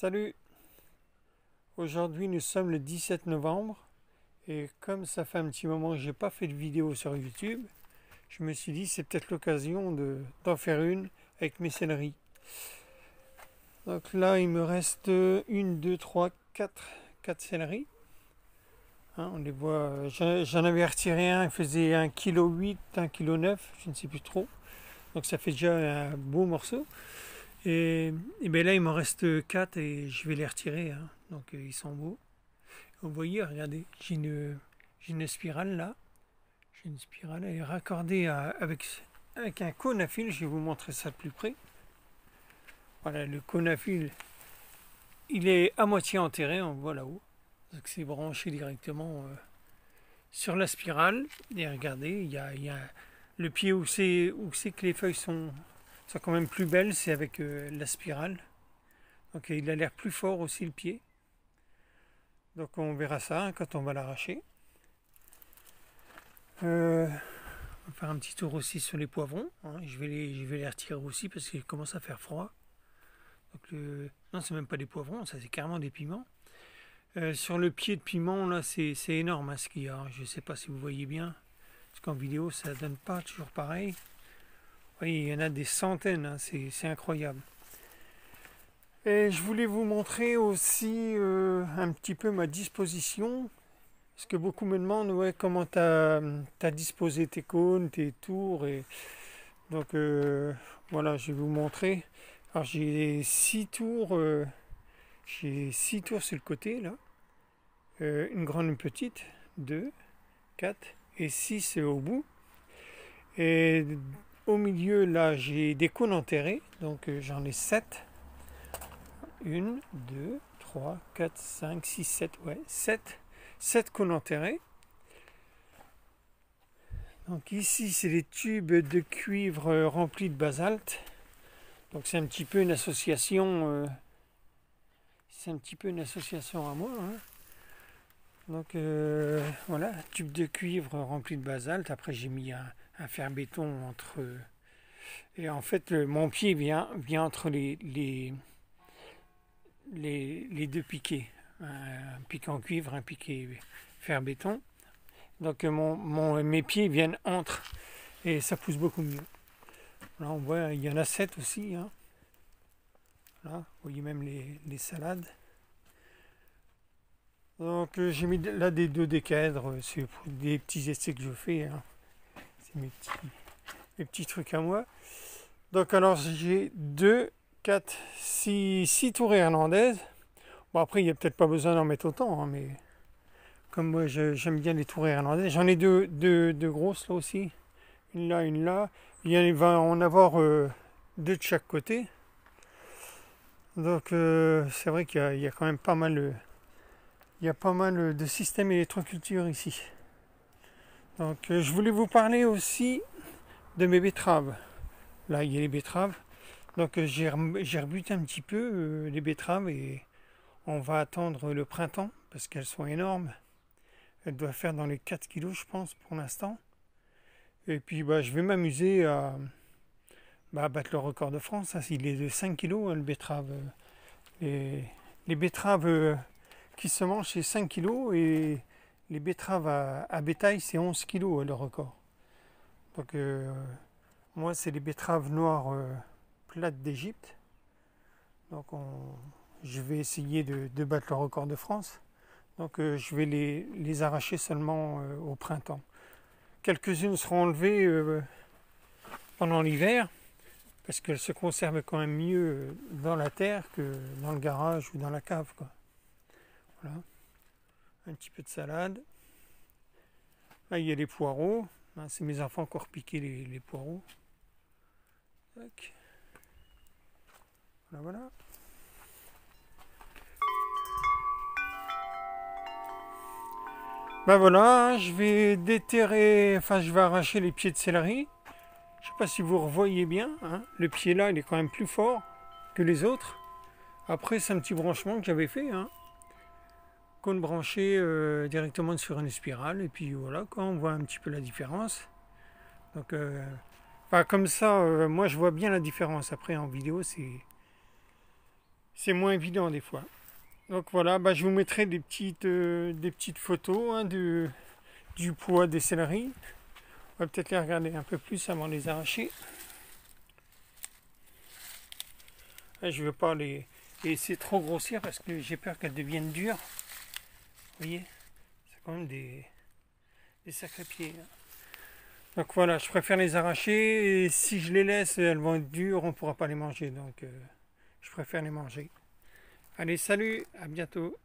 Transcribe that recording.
Salut! Aujourd'hui nous sommes le 17 novembre et comme ça fait un petit moment que j'ai pas fait de vidéo sur YouTube, je me suis dit c'est peut-être l'occasion d'en faire une avec mes céleris. Donc là il me reste 1, 2, 3, 4 céleris. On les voit, j'en avais retiré un, il faisait 1,8 kg, 1,9 kg, je ne sais plus trop. Donc ça fait déjà un beau morceau. Et bien là, il m'en reste 4 et je vais les retirer, hein. Donc ils sont beaux. Vous voyez, regardez, j'ai une spirale là. J'ai une spirale, elle est raccordée avec un cône à fil. Je vais vous montrer ça de plus près. Voilà, le cône à fil, il est à moitié enterré, on voit là-haut. Donc c'est branché directement sur la spirale. Et regardez, il y a le pied où c'est que les feuilles sont quand même plus belles, c'est avec la spirale. Donc il a l'air plus fort aussi le pied. Donc on verra ça, hein, quand on va l'arracher. On va faire un petit tour aussi sur les poivrons, hein. Je vais les retirer aussi parce qu'il commence à faire froid. Donc non, c'est même pas des poivrons, ça c'est carrément des piments. Sur le pied de piment, là, c'est énorme, hein, ce qu'il y a. Je ne sais pas si vous voyez bien, parce qu'en vidéo, ça donne pas toujours pareil. Vous voyez, il y en a des centaines, hein, c'est incroyable. Et je voulais vous montrer aussi un petit peu ma disposition. Parce que beaucoup me demandent, ouais, comment tu as disposé tes cônes, tes tours. Et donc voilà, je vais vous montrer. Alors j'ai 6 tours. J'ai 6 tours sur le côté là. Une grande, une petite. 2, 4 et 6 au bout. Et au milieu là, j'ai des cônes enterrés. Donc j'en ai 7. 1, 2, 3, 4, 5, 6, 7. Ouais, 7 cônes enterrés. Donc ici, c'est des tubes de cuivre remplis de basalte. Donc c'est un petit peu une association. C'est un petit peu une association à moi, hein. Donc voilà, tube de cuivre rempli de basalte. Après j'ai mis un fer-béton entre. Et en fait, mon pied vient entre les deux piquets. Un piquet en cuivre, un piquet fer-béton. Donc mes pieds viennent entre et ça pousse beaucoup mieux. Là on voit, il y en a 7 aussi, hein. Là, vous voyez même les salades. Donc j'ai mis là des dodécaèdres, c'est des petits essais que je fais, hein. C'est mes petits trucs à moi. Donc alors j'ai 2, 4, 6 tours irlandaises. Bon après il n'y a peut-être pas besoin d'en mettre autant, hein, mais comme moi j'aime bien les tours irlandaises. J'en ai deux grosses là aussi. Une là, une là. Il va en avoir 2 de chaque côté. Donc c'est vrai qu'il y a quand même pas mal. Il y a pas mal de systèmes électroculture ici. Donc je voulais vous parler aussi de mes betteraves. Là il y a les betteraves. Donc j'ai rebuté un petit peu les betteraves et on va attendre le printemps parce qu'elles sont énormes. Elles doivent faire dans les 4 kilos je pense pour l'instant. Et puis je vais m'amuser à battre le record de France, hein. Il est de 5 kilos, hein, le betterave. Les betteraves qui se mangent c'est 5 kilos et les betteraves à bétail c'est 11 kilos, le record. Donc moi c'est les betteraves noires plates d'Égypte. Donc je vais essayer de battre le record de France. Donc je vais les arracher seulement au printemps. Quelques-unes seront enlevées pendant l'hiver parce qu'elles se conservent quand même mieux dans la terre que dans le garage ou dans la cave, quoi. Voilà. Un petit peu de salade. Là il y a les poireaux. C'est mes enfants qui ont repiqué les poireaux. Tac. Voilà, voilà. Voilà, je vais déterrer, enfin je vais arracher les pieds de céleri. Je sais pas si vous revoyez bien, hein. Le pied là il est quand même plus fort que les autres. Après c'est un petit branchement que j'avais fait, hein. Cône branché directement sur une spirale et puis voilà, quand on voit un petit peu la différence. Donc comme ça, moi je vois bien la différence. Après en vidéo c'est moins évident des fois. Donc voilà, bah, je vous mettrai des petites photos hein, du poids des céleris. On va peut-être les regarder un peu plus avant de les arracher. Là, je ne veux pas les laisser trop grossir parce que j'ai peur qu'elles deviennent dures. Vous voyez, c'est quand même des sacrés pieds. Là. Donc voilà, je préfère les arracher et si je les laisse, elles vont être dures, on ne pourra pas les manger. Donc je préfère les manger. Allez, salut, à bientôt.